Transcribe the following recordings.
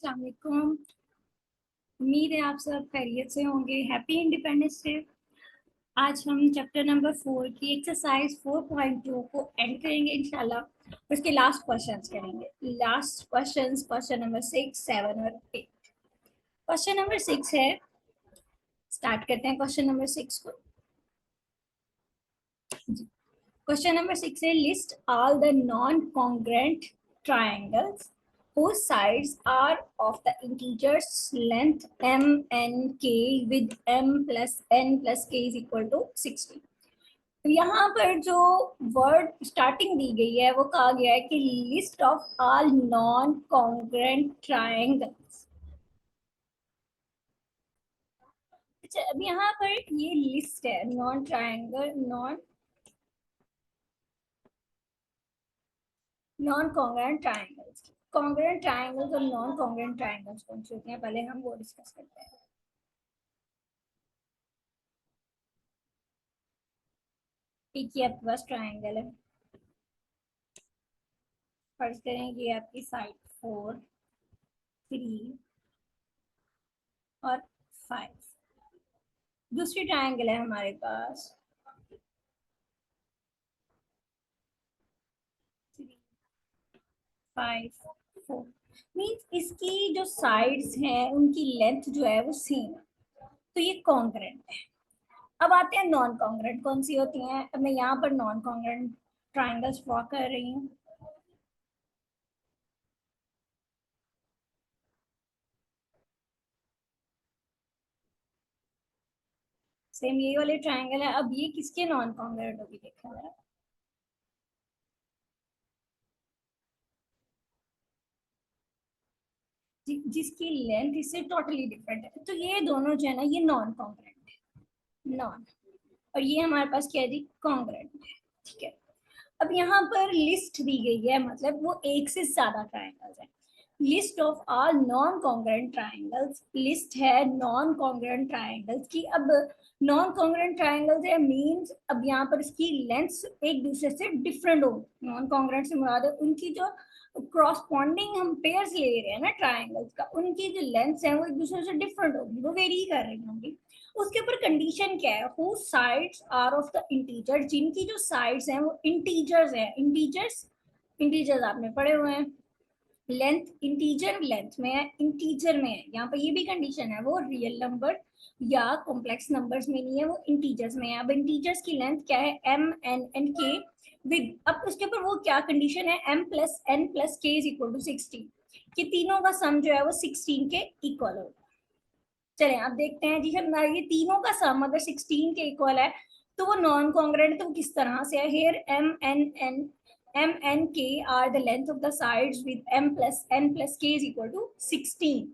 अस्सलाम वालेकुम। उम्मीद है आप सब खैरियत से होंगे। Happy independence day. आज हम चैप्टर नंबर 4 की एक्सरसाइज 4.2 को एंड करेंगे इंशाल्लाह। उसके लास्ट क्वेश्चंस करेंगे। लास्ट क्वेश्चंस क्वेश्चन नंबर 6, 7 और 8। क्वेश्चन नंबर 6 है, स्टार्ट करते हैं क्वेश्चन नंबर 6 को। क्वेश्चन नंबर 6 है, list all the non congruent triangles whose sides are of the integers length m n k with m plus n plus k is equal to 60। तो यहाँ पर जो word starting the गई है वो कहा गया है कि list of all non congruent triangles. अच्छा, अब यहाँ पर ये लिस्ट है non triangle non congruent triangles. Congruent triangles और नॉन कॉन्ग्रुएंट ट्रायंगल्स कौन से होते हैं, पहले हम वो डिस्कस करते हैं। एक ही आपके पास ट्रायंगल है, फर्ज करें कि आपकी साइड 4, 3 और 5। दूसरी ट्रायंगल है हमारे पास 3, 5, 4। मीन्स इसकी जो साइड्स हैं उनकी लेंथ जो है वो सेम है, तो ये कॉन्ग्रुएंट है। अब आते हैं नॉन कॉन्ग्रुएंट कौन सी होती हैं। अब मैं यहाँ पर नॉन कॉन्ग्रुएंट ट्रायंगल्स ड्रॉ कर रही हूँ। सेम यही वाले ट्रायंगल है। अब ये किसके नॉन कॉन्ग्रुएंट होगी, देखा है जिसकी लेंथ इससे टोटली डिफरेंट है। तो ये दोनों जो है ना, ये नॉन कॉन्ग्रुएंट है, नॉन। और ये हमारे पास क्या है जी, कॉन्ग्रुएंट है। ठीक है, अब यहाँ पर लिस्ट दी गई है, मतलब वो एक से ज्यादा ट्रायंगल्स है। List of all non congruent triangles, list है नॉन कॉन्ग्रुएंट ट्रायंगल्स की। अब नॉन कॉन्ग्रुएंट ट्रायंगल्स है मींस अब यहाँ पर इसकी लेंथ्स एक दूसरे से डिफरेंट होगी। नॉन कॉन्ग्रुएंट से मुराद है उनकी जो क्रॉसपॉन्डिंग हम पेयर्स ले रहे हैं ना ट्रायंगल्स का, उनकी जो लेंथ्स हैं वो एक दूसरे से डिफरेंट होगी, वो वेरी कर रही होंगी। उसके ऊपर कंडीशन क्या है, who sides are of the integer, जिनकी जो साइड्स हैं वो इंटीजर्स हैं। इंटीजर्स, इंटीजर्स आपने पढ़े हुए हैं। लेंथ इंटीजर लेंथ में है, इंटीजर में है। यहाँ पर ये भी कंडीशन है, वो रियल नंबर या कॉम्प्लेक्स नंबर्स में नहीं है, वो इंटीजर्स में है। अब इंटीजर्स की लेंथ क्या है, m n and k with, अब उसके ऊपर वो क्या कंडीशन है, m plus n plus k is equal to 16, कि तीनों का सम जो है वो 16 के इक्वल होगा। चलें अब देखते हैं जी, हम ये तीनों का सम अगर 16 के इक्वल है तो वो नॉन कॉन्ग्रुएंट तो किस तरह से है। Here m n k are the length of the sides with m plus n plus k is equal to 16.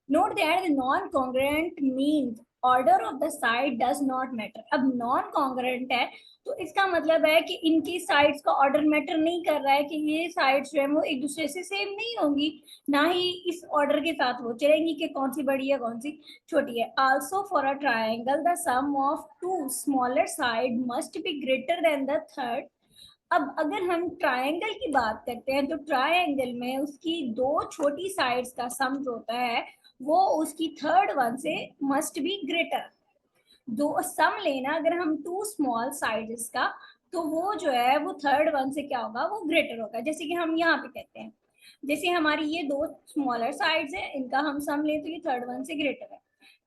Note that the non-congruent means order of the side does not matter. अब non-congruent है तो इसका मतलब है कि इनकी sides का order matter नहीं कर रहा है, कि ये साइड्स जो है वो एक दूसरे से सेम नहीं होंगी, ना ही इस ऑर्डर के साथ वो चलेंगी कि कौन सी बड़ी है कौन सी छोटी है। Also for a triangle the sum of two smaller side must be greater than the third. अब अगर हम ट्रायंगल की बात करते हैं तो ट्रायंगल में उसकी दो छोटी साइड्स का सम जो होता है वो उसकी थर्ड वन से मस्ट बी ग्रेटर। दो सम लेना अगर हम टू स्मॉल साइड्स का, तो वो जो है वो थर्ड वन से क्या होगा, वो ग्रेटर होगा। जैसे कि हम यहाँ पे कहते हैं, जैसे हमारी ये दो स्मॉलर साइड्स है, इनका हम सम लें तो ये थर्ड वन से ग्रेटर है।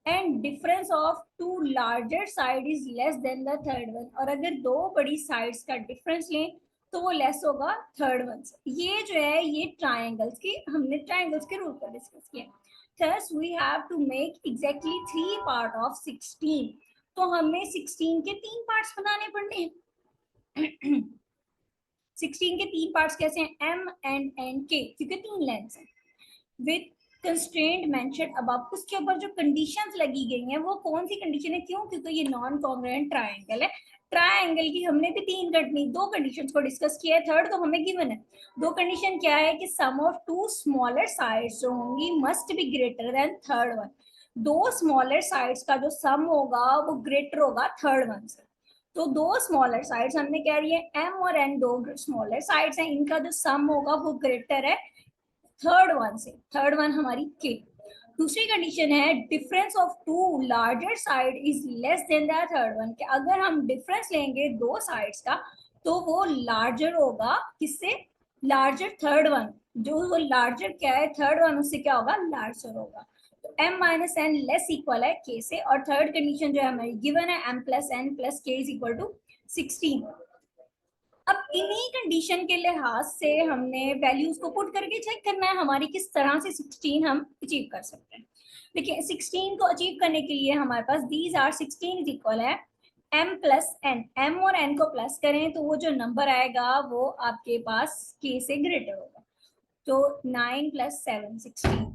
And difference of two larger side is less than the third one, और अगर दो बड़ी साइड्स का डिफरेंस लें तो वो लेस होगा थर्ड वन से। ये जो है ये ट्रायंगल्स की, हमने ट्रायंगल्स के रूल पर डिस्कस किया। Thus we have to make exactly 3 part of 16। तो हमें 16 के 3 पार्ट्स बनाने पड़ने हैं। 16 के 3 पार्ट्स कैसे हैं, m and n k, क्योंकि 3 लेंथ्स हैं। विद कंस्ट्रेंट मेंशन अबव, उसके ऊपर जो कंडीशंस लगी गई हैं वो कौन सी कंडीशन है, क्यों, क्योंकि ये नॉन कॉन्ग्रुएंट ट्रायंगल है। ट्रायंगल की हमने भी दो कंडीशंस को डिस्कस किया है, थर्ड तो हमें गिवन है। दो कंडीशन क्या है कि सम ऑफ टू स्मॉलर साइड्स जो होंगी must be greater then third one. दो स्मॉलर साइड्स का जो सम होगा वो ग्रेटर होगा थर्ड वन से। तो दो स्मॉलर साइड्स हमने कह रही है m और n, दो स्मॉलर साइड्स हैं, इनका जो सम होगा वो ग्रेटर है थर्ड वन हमारी के। दूसरी कंडीशन है difference of two larger side is less than the third one, कि अगर हम डिफरेंस लेंगे दो साइड्स का तो वो लार्जर होगा किससे, लार्जर थर्ड वन, जो वो लार्जर क्या है थर्ड वन उससे क्या होगा, लार्जर होगा। तो m minus n less equal है k से, और थर्ड कंडीशन जो है हमारी गिवन है m प्लस एन प्लस के इज इक्वल टू 16। अब इन्हीं कंडीशन के लिहाज से हमने वैल्यूज को पुट करके चेक करना है हमारी किस तरह से 16 हम अचीव कर सकते हैं। देखिए 16 को अचीव करने के लिए हमारे पास दीज आर 16 इज इक्वल है m प्लस एन, m और n को प्लस करें तो वो जो नंबर आएगा वो आपके पास k से ग्रेटर होगा, तो 9 प्लस 7 16।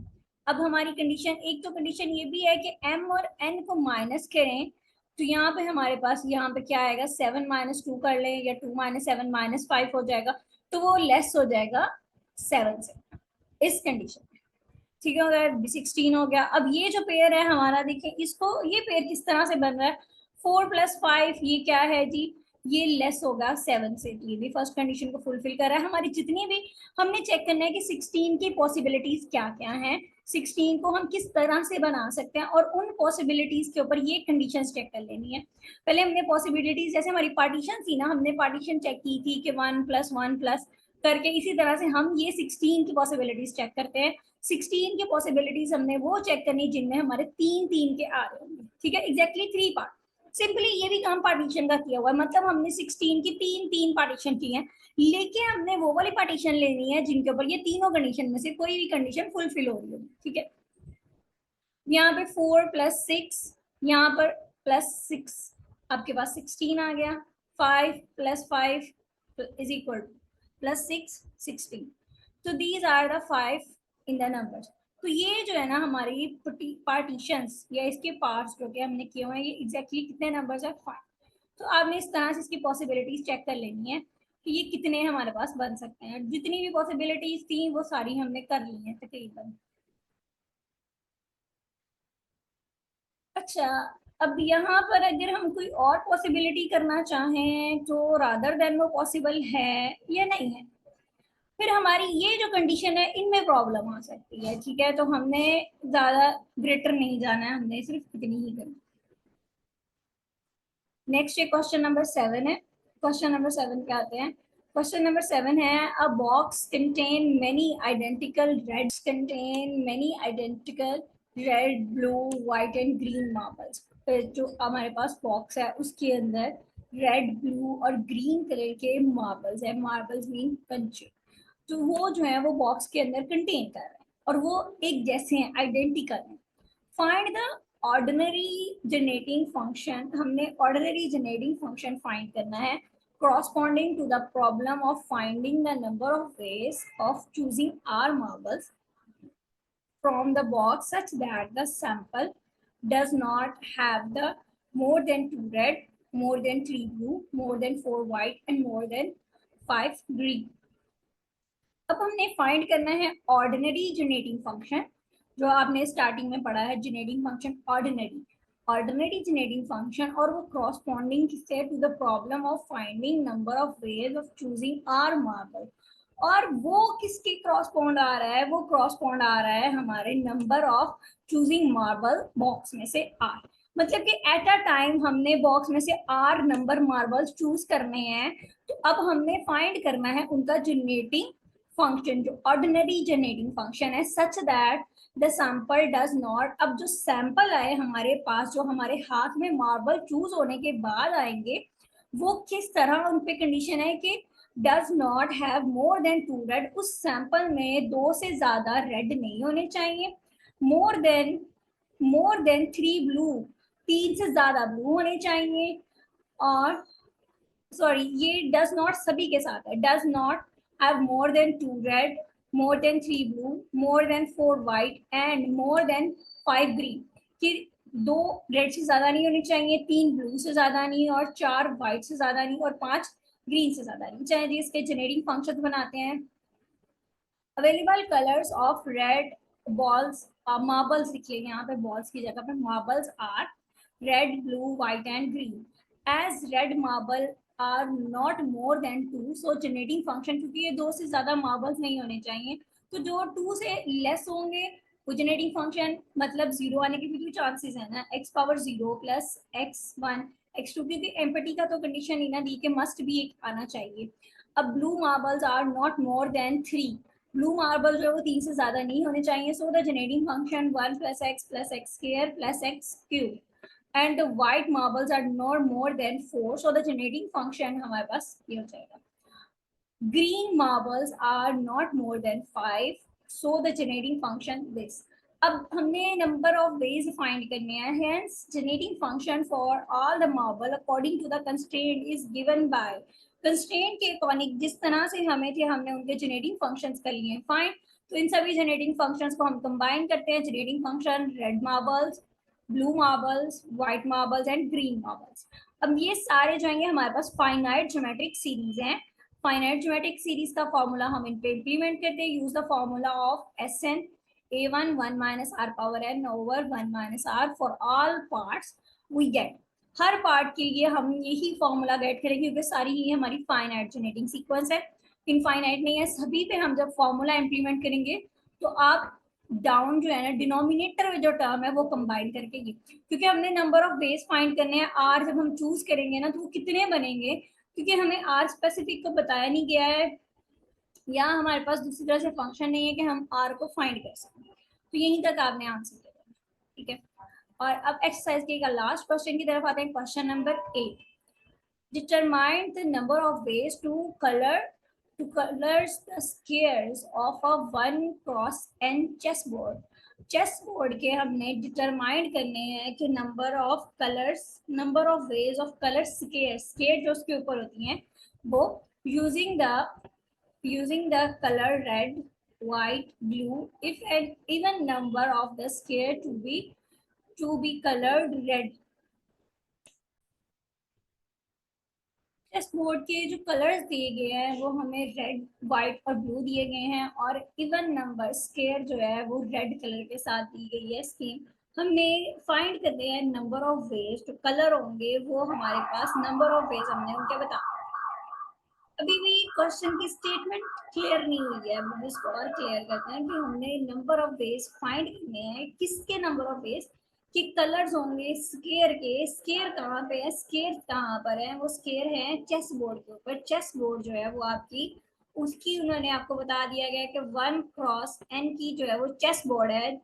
अब हमारी कंडीशन, एक तो कंडीशन ये भी है कि m और n को माइनस करें तो यहाँ पे हमारे पास यहाँ पे क्या आएगा, 7 माइनस 2 कर लें या 2 माइनस 7 माइनस 5 हो जाएगा, तो वो लेस हो जाएगा 7 से इस कंडीशन में। ठीक है, अगर 16 हो गया। अब ये जो पेयर है हमारा, देखिए इसको, ये पेयर किस तरह से बन रहा है, 4 प्लस 5 ये क्या है जी, ये लेस होगा 7 से। ये भी फर्स्ट कंडीशन को फुलफिल कर रहा है। हमारी जितनी भी, हमने चेक करना है कि 16 की पॉसिबिलिटीज क्या क्या हैं, 16 को हम किस तरह से बना सकते हैं, और उन पॉसिबिलिटीज के ऊपर ये कंडीशंस चेक कर लेनी है। पहले हमने पॉसिबिलिटीज, जैसे हमारी पार्टीशन थी ना, हमने पार्टीशन चेक की थी कि 1 प्लस 1 प्लस करके, इसी तरह से हम ये 16 की पॉसिबिलिटीज चेक करते हैं। 16 की पॉसिबिलिटीज हमने वो चेक करनी जिनमें हमारे तीन तीन के आ रहे होंगे। ठीक है, एग्जैक्टली 3 पार्ट। सिंपली ये भी काम पार्टीशन का किया हुआ है, मतलब हमने 16 की तीन तीन पार्टीशन की है, लेकिन हमने वो वाली पार्टीशन लेनी है जिनके ऊपर ये तीनों कंडीशन में से कोई भी कंडीशन फुलफिल हो रही है। ठीक है, यहाँ पे 4 प्लस 6, यहाँ पर प्लस 6, आपके पास 16 आ गया। 5 plus 5 is equal to plus 6 16। तो these are the 5 in the numbers. तो ये जो है ना हमारी पार्टीशंस या इसके पार्ट्स जो कि हमने किए हुए हैं, ये एग्जैक्टली कितने नंबर्स है, 5। तो आपने इस तरह से इसकी पॉसिबिलिटीज चेक कर लेनी है कि ये कितने हमारे पास बन सकते हैं। जितनी भी पॉसिबिलिटीज थी वो सारी हमने कर ली हैं तकरीबन। अच्छा, अब यहाँ पर अगर हम कोई और पॉसिबिलिटी करना चाहें तो रादर देन वो पॉसिबल है या नहीं है, फिर हमारी ये जो कंडीशन है इनमें प्रॉब्लम आ सकती है। ठीक है, तो हमने ज्यादा ग्रेटर नहीं जाना है, हमने सिर्फ इतनी ही करनी। नेक्स्ट ये क्वेश्चन नंबर 7 है। क्वेश्चन नंबर 7 पे आते हैं। क्वेश्चन नंबर 7 है, a box contain many identical reds, contain many identical red blue white and green marbles. जो हमारे पास बॉक्स है उसके अंदर रेड ब्लू और ग्रीन कलर के मार्बल्स है, मार्बल्स मीन कंचे, तो वो जो है वो बॉक्स के अंदर कंटेन कर रहे हैं और वो एक जैसे हैं, आइडेंटिकल हैं। Find the ordinary generating function, हमने ऑर्डिनरी जनरेटिंग फंक्शन फाइंड करना है corresponding to the problem of finding the number of ways of choosing R marbles from the box such that the sample does not have the more than 2 red, more than 3 blue, more than 4 white and more than 5 green। अब हमने find करना है ordinary generating function, जो आपने starting में पढ़ा है generating function ordinary, ordinary generating function, और वो क्रॉसपॉन्डिंग किससे, to the problem of finding number of ways of choosing r marble. और वो किसके क्रॉसपॉन्ड आ रहा है, वो क्रॉसपॉन्ड आ रहा है हमारे number of choosing marble box में से आर। मतलब कि एट अ टाइम हमने बॉक्स में से आर नंबर मार्बल्स चूज करने हैं, तो अब हमने फाइंड करना है उनका जनरेटिंग फंक्शन, जो ऑर्डिनरी जनरेटिंग फंक्शन है, such that the sample does not, अब जो सैंपल आए हमारे पास, जो हमारे हाथ में मार्बल चूज होने के बाद आएंगे, वो किस तरह, उन पे कंडीशन है कि does not have more than 2 red, उस सैंपल में 2 से ज्यादा रेड नहीं होने चाहिए, मोर देन 3 ब्लू, 3 से ज्यादा ब्लू होने चाहिए, और सॉरी ये डज नॉट सभी के साथ है, does not have more than 2 red, more than 3 blue, more than 4 white and more than 5 green, कि 2 रेड से ज्यादा नहीं होनी चाहिए, 3 ब्लू से ज्यादा नहीं, और 4 व्हाइट से ज्यादा नहीं, और 5 ग्रीन से ज्यादा नहीं चाहिए। इसके जनरेटिंग फंक्शन बनाते हैं। Available colours of red balls, marbles लिख लेंगे यहाँ पे, बॉल्स की जगह पे marbles are red blue white and green. As red marble are not more than 2, so generating function, क्योंकि ये 2 से ज्यादा मार्बल्स नहीं होने चाहिए, तो जो 2 से लेस होंगे वो जनरेटिंग फंक्शन मतलब जीरो आने के भी चांसेस है ना, x power 0 plus x1 x2, क्योंकि एम्पटी का तो कंडीशन ही ना दी के मस्ट भी एक आना चाहिए। अब blue marbles are not more than 3, blue marble जो है वो 3 से ज्यादा नहीं होने चाहिए। So the generating function 1 plus x square plus x cube, and the white marbles are not more than 4, so the generating function हमारे पास ये हो जाएगा। Green marbles are not more than 5, so the generating function this. अब हमने number of ways find करने हैं, hence generating function for all the marble according to the constraint is given by constraint के according जिस तरह से हमें थे हमने उनके generating functions कर लिए find। तो इन सभी generating functions को हम combine करते हैं, generating function red marbles, blue marbles, white marbles and green marbles। अब ये सारे जो हैं हमारे पास finite geometric series हैं। फाइनाइट ज्योमेट्रिक सीरीज का फॉर्मूला हम इन पे इंप्लीमेंट करते हैं, use the formula of s n a1 1 minus r power n over 1 minus r for all parts we get. हर पार्ट के लिए हम यही फॉर्मूला गेट करेंगे क्योंकि सारी ही हमारी फाइनाइट जनरेटिंग सीक्वेंस है, इनफाइनाइट नहीं है। सभी पे हम जब फॉर्मूला इंप्लीमेंट करेंगे तो आप डाउन जो है ना डिनोमिनेटर में जो टर्म है वो कंबाइन करके ये, क्योंकि हमने नंबर ऑफ बेस फाइंड करने हैं, आर जब हम चूज करेंगे ना तो वो कितने बनेंगे, क्योंकि हमें आर स्पेसिफिक को बताया नहीं गया है या हमारे पास दूसरी तरह से फंक्शन नहीं है कि हम आर को फाइंड कर सकें। तो यहीं तक आपने आंसर दे दिया, ठीक है। और अब एक्सरसाइज के लास्ट क्वेश्चन की तरफ आते हैं, question number 8। Determine the number of veg to colors the squares of a 1 cross n chessboard। Chess board के हमने डिटरमाइन करने हैं कि number of colours, number of ways of colour square, square जो उसके ऊपर होती हैं वो using the color red, white, blue if an even number of the square to be colored red। Chess board के जो कलर्स दिए गए हैं वो हमें रेड, व्हाइट और ब्लू दिए गए हैं, और इवन नंबर स्केयर जो है वो रेड कलर के साथ दी गई है स्कीम। हमने फाइंड करते हैं नंबर ऑफ वेज जो कलर होंगे, वो हमारे पास नंबर ऑफ वेज हमने उनके बता। अभी भी क्वेश्चन की स्टेटमेंट क्लियर नहीं हुई है, अब इसको और क्लियर करते हैं कि हमने नंबर ऑफ वेज फाइंड करने हैं, किसके नंबर ऑफ वेज कि कलर्स होंगे स्केयर के। स्केयर कहाँ पे है, स्केयर कहाँ पर है, वो स्केयर है चेस बोर्ड के ऊपर। चेस बोर्ड जो है वो आपकी उसकी उन्होंने आपको बता दिया गया कि 1 क्रॉस n की जो है वो चेस बोर्ड है,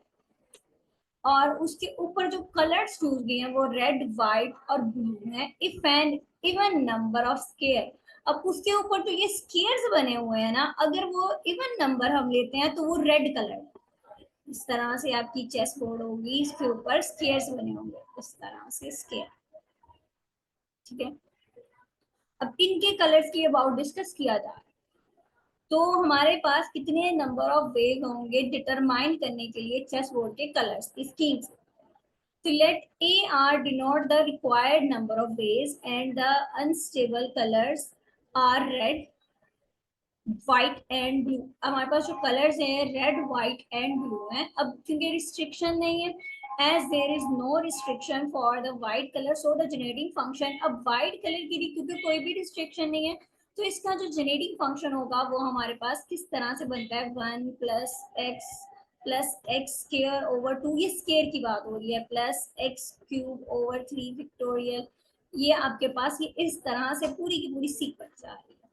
और उसके ऊपर जो कलर्स चूज गए हैं वो रेड, व्हाइट और ब्लू है। If n even number of square, अब उसके ऊपर तो ये स्केयर्स बने हुए हैं ना, अगर वो इवन नंबर हम लेते हैं तो वो रेड कलर, इस तरह से आपकी चेस बोर्ड होगी, इसके ऊपर स्केयर्स बने होंगे इस तरह से स्केयर, ठीक है। अब इनके कलर्स की अबाउट डिस्कस किया जा रहा है, तो हमारे पास कितने नंबर ऑफ वेज होंगे डिटरमाइन करने के लिए चेस बोर्ड के कलर्स की स्कीम से। So let AR denote the required number of ways and the unstable colors are red, white and blue। हमारे पास जो कलर्स हैं रेड, व्हाइट एंड ब्लू हैं। अब क्योंकि रिस्ट्रिक्शन नहीं है, as there is no restriction for the white color, so the generating function, अब white color के लिए क्योंकि कोई भी रिस्ट्रिक्शन नहीं है तो इसका जो जनरेटिंग फंक्शन होगा वो हमारे पास किस तरह से बनता है, 1 प्लस एक्स स्केयर ओवर 2, ये स्केयर की बात हो रही है, प्लस एक्स क्यूब ओवर 3 विक्टोरियल। ये आपके पास ये इस तरह से पूरी की पूरी सीक्वेंस आ रही है।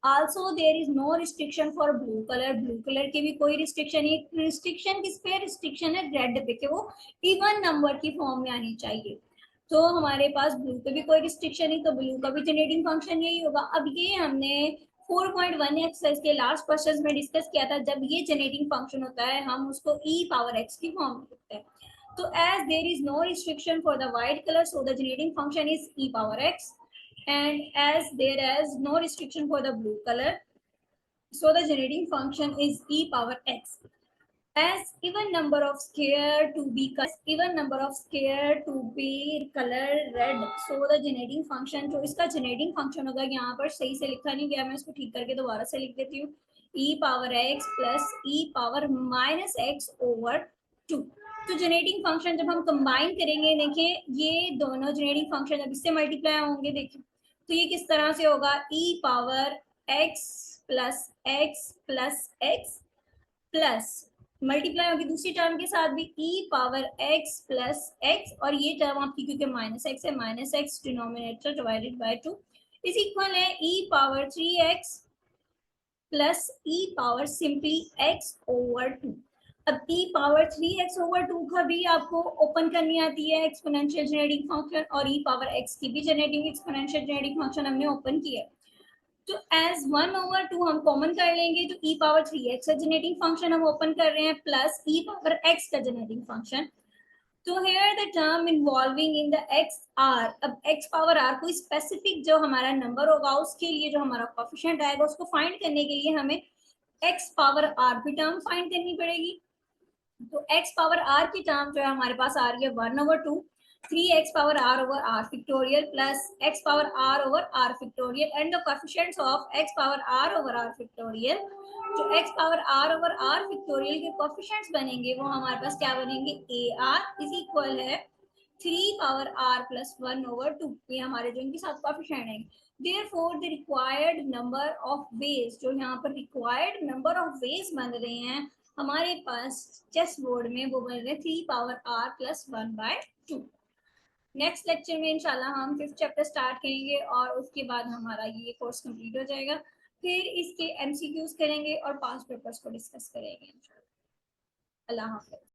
Also there is no restriction for blue colour, blue colour की भी कोई रिस्ट्रिक्शन नहीं। रिस्ट्रिक्शन किस पे, रिस्ट्रिक्शन है रेड पे कि वो इवन नंबर की फॉर्म में आनी चाहिए। तो हमारे पास ब्लू पे भी कोई रिस्ट्रिक्शन नहीं, तो ब्लू का भी जनरेटिंग फंक्शन यही होगा। अब ये हमने 4.1 एक्सरसाइज के लास्ट क्वेश्चन में डिस्कस किया था, जब ये जनरेटिंग फंक्शन होता है हम उसको e पावर x की फॉर्म में लिखते हैं। तो as there is no restriction for the white color, so the generating function is e power x, and as there is no restriction for the blue color, so the generating function is e power x। As even number of square to be color red, so the generating function, जो इसका generating function होगा, यहाँ पर सही से लिखा नहीं गया, मैं इसको ठीक करके दोबारा से लिख देती हूँ, e power x plus e power minus x over 2। तो जनरेटिंग फंक्शन जब हम कंबाइन करेंगे, देखिए ये दोनों जनरेटिंग फंक्शन जब इससे मल्टीप्लाई होंगे, देखिए तो ये किस तरह से होगा, e power x plus x plus multiply होगी दूसरी टर्म के साथ भी ई पावर एक्स प्लस एक्स, और ये टर्म आपकी क्योंकि माइनस एक्स है, minus x denominator divided by 2 is equal है ई पावर 3x प्लस ई पावर सिंपली x ओवर 2। अब e पावर 3x ओवर 2 का भी आपको ओपन करनी आती है एक्सपोनेंशियल जनरेटिंग फंक्शन, और e पावर x की भी जनरेटिंग एक्सपोनेंशियल जनरेटिंग फंक्शन हमने ओपन किया है। तो एज 1 ओवर 2 हम कॉमन कर लेंगे, तो e पावर 3x का जनरेटिंग फंक्शन हम ओपन कर रहे हैं प्लस e पावर x का जनरेटिंग फंक्शन। तो here the term involving in the x r, अब x पावर r कोई स्पेसिफिक जो हमारा नंबर होगा उसके लिए जो हमारा कोफिशिएंट आएगा उसको फाइंड करने के लिए हमें x पावर r की टर्म फाइंड करनी पड़ेगी। तो x पावर r की टर्म जो है हमारे पास आ रही है 1/2 3x power r over r factorial plus x power r over r factorial and the coefficients of x power r over r factorial। जो x power r over r factorial के coefficients बनेंगे वो हमारे पास क्या बनेंगे, ar इज इक्वल है 3 power r plus 1 over 2, ये हमारे जो इनके साथ कोफिशिएंट है। Therefore the required number of ways, जो यहाँ पर required number of ways बन रहे हैं हमारे पास चेस बोर्ड में, वो बन रहे 3 power r plus 1/2। Next lecture में इंशाल्लाह हम 5th चैप्टर स्टार्ट करेंगे और उसके बाद हमारा ये कोर्स कंप्लीट हो जाएगा। फिर इसके एमसीक्यूज करेंगे और पास्ट पेपर्स को डिस्कस करेंगे इंशाल्लाह। अल्लाह हाफ़िज़।